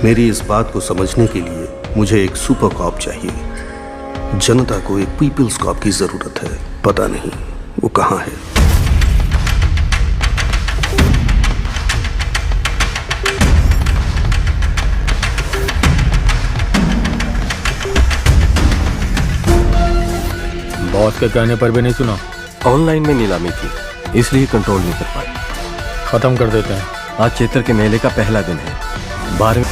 मेरी इस बात को समझने के लिए मुझे एक सुपर कॉप चाहिए। जनता को एक पीपल्स कॉप की जरूरत है। पता नहीं वो कहाँ है। बॉस के कहने पर भी नहीं सुना। ऑनलाइन में नीलामी थी, इसलिए कंट्रोल नहीं कर पाए। खत्म कर देते हैं। आज चैत्र के मेले का पहला दिन है। 12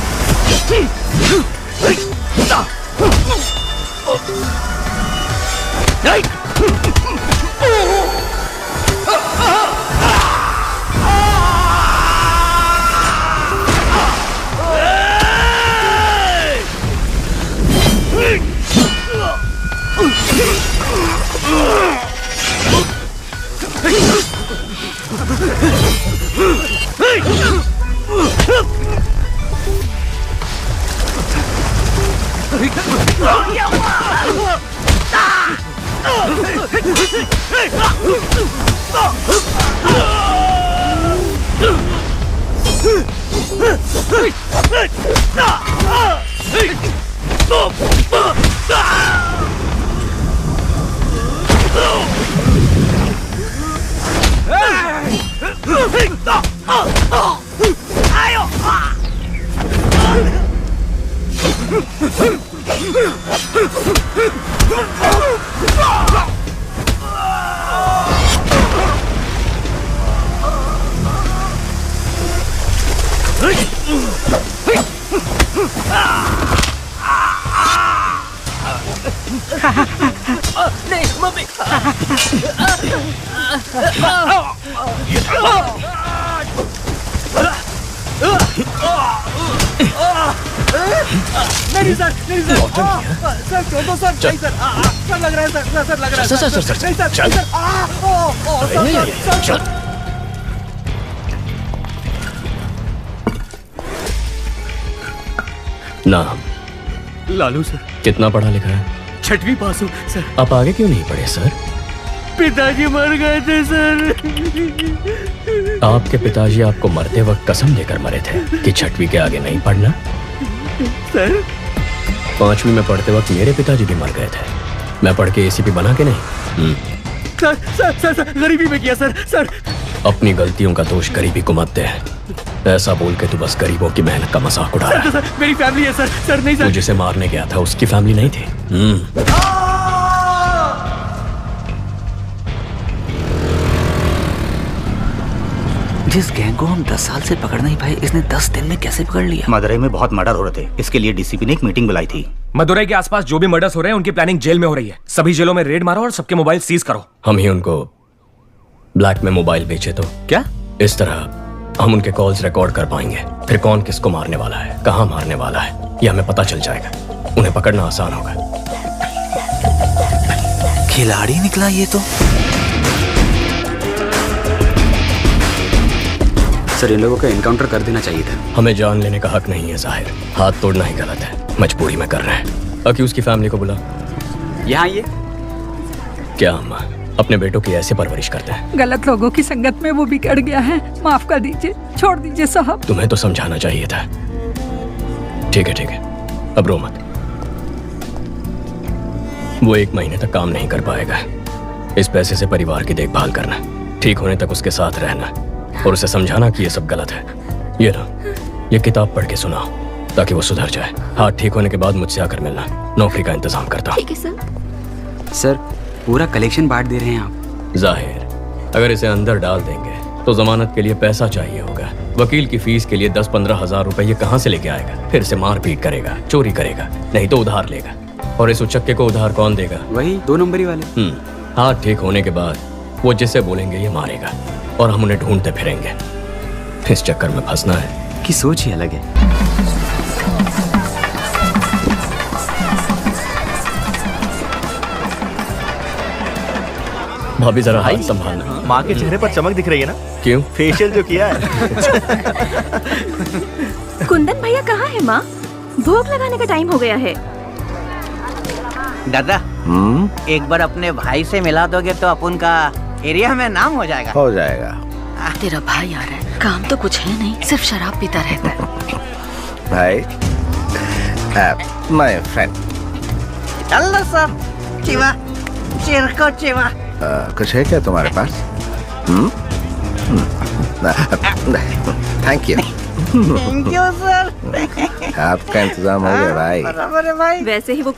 नहीं मम्मी। नहीं सर, नहीं सर, सर छोड़ दो सर, नहीं सर, सर लग रहा है सर, सर लग रहा है सर, सर नहीं सर, सर नाम लालू सर। कितना पढ़ा लिखा है? 6वीं पास हूँ सर। आप आगे क्यों नहीं पढ़े सर? पिताजी मर गए थे सर। आपके पिताजी आपको मरते वक्त कसम देकर मरे थे कि 6वीं के आगे नहीं पढ़ना। सर 5वीं में पढ़ते वक्त मेरे पिताजी भी मर गए थे। मैं पढ़ के एसीपी बना के नहीं। सर सर सर सर गरीबी में किया सर। सर अपनी गलतियों का दोष गरीबी को मत दे। ऐसा बोल के तू बस गरीबों की मेहनत का मजाक उड़ा रहा है। सर मेरी फैमिली है सर। सर नहीं सर। तू जिसे मारने गया था उसकी फैमिली नहीं थी। जिस गैंग को हम 10 साल से पकड़ नहीं पाए, इसने 10 दिन में कैसे पकड़ लिया? मदुरई में बहुत मर्डर हो रहे थे, इसके लिए डीसीपी ने एक मीटिंग बुलाई थी। मदुरई के आसपास जो भी मर्डर्स हो रहे हैं उनकी प्लानिंग जेल में हो रही है। सभी जेलों में रेड मारो और सबके मोबाइल सीज करो। हम ही उनको ब्लैक में मोबाइल बेचे तो क्या? इस तरह हम उनके कॉल्स रिकॉर्ड कर पाएंगे। फिर कौन किसको मारने वाला है, कहाँ मारने वाला है, ये हमें पता चल जाएगा। उन्हें पकड़ना आसान होगा। खिलाड़ी निकला ये तो। सर इन लोगों का एनकाउंटर कर देना चाहिए था। हमें जान लेने का हक नहीं है जाहिर। हाथ तोड़ना ही गलत है। मजबूरी में कर रहे हैं। अक्यूज की फैमिली को बुला। यहाँ ये क्या अम्मा अपने बेटों की ऐसे परवरिश करते हैं? गलत लोगों की संगत में वो बिगड़ गया है। माफ कर दीजिए, छोड़ दीजिए साहब। तुम्हें तो समझाना चाहिए था। ठीक है ठीक है, अब रो मत। वो 1 महीने तक काम नहीं कर पाएगा। इस पैसे से परिवार की देखभाल करना, ठीक होने तक उसके साथ रहना और उसे समझाना कि ये सब गलत है। ये लो, ये किताब पढ़ के सुनाओ ताकि वो सुधर जाए। हाथ ठीक होने के बाद मुझसे आकर मिलना। नौकरी का इंतजाम करता हूँ। ठीक है सर। सर पूरा कलेक्शन बांट दे रहे हैं आप। जाहिर, अगर इसे अंदर डाल देंगे तो जमानत के लिए पैसा चाहिए होगा। वकील की फीस के लिए 10-15 हजार रुपए ये कहाँ से लेके आएगा? फिर से मारपीट करेगा, चोरी करेगा, नहीं तो उधार लेगा। और इस उचक्के को उधार कौन देगा? वही 2 नंबरी वाले। हाथ ठीक होने के बाद वो जिसे बोलेंगे ये मारेगा और हम उन्हें ढूंढते फिरेंगे। इस चक्कर में फंसना है कि सोच ही अलग है। भाभी जरा हाथ संभालना। माँ के चेहरे पर चमक दिख रही है ना? क्यों? फेशियल जो किया है। कुंदन भैया कहाँ है माँ? भोग लगाने का टाइम हो गया है। दादा एक बार अपने भाई से मिला दोगे तो अपन का एरिया में नाम हो जाएगा। हो जाएगा। तेरा भाई आ रहा है। काम तो कुछ है नहीं, सिर्फ शराब पीता रहता है। भाई माय फ्रेंड चलो सर चिवा चिरको चिवा कुछ है क्या तुम्हारे पास? Thank you thank you sir आपका इंतजाम हो गया भाई। बराबर है भाई। वैसे ही वो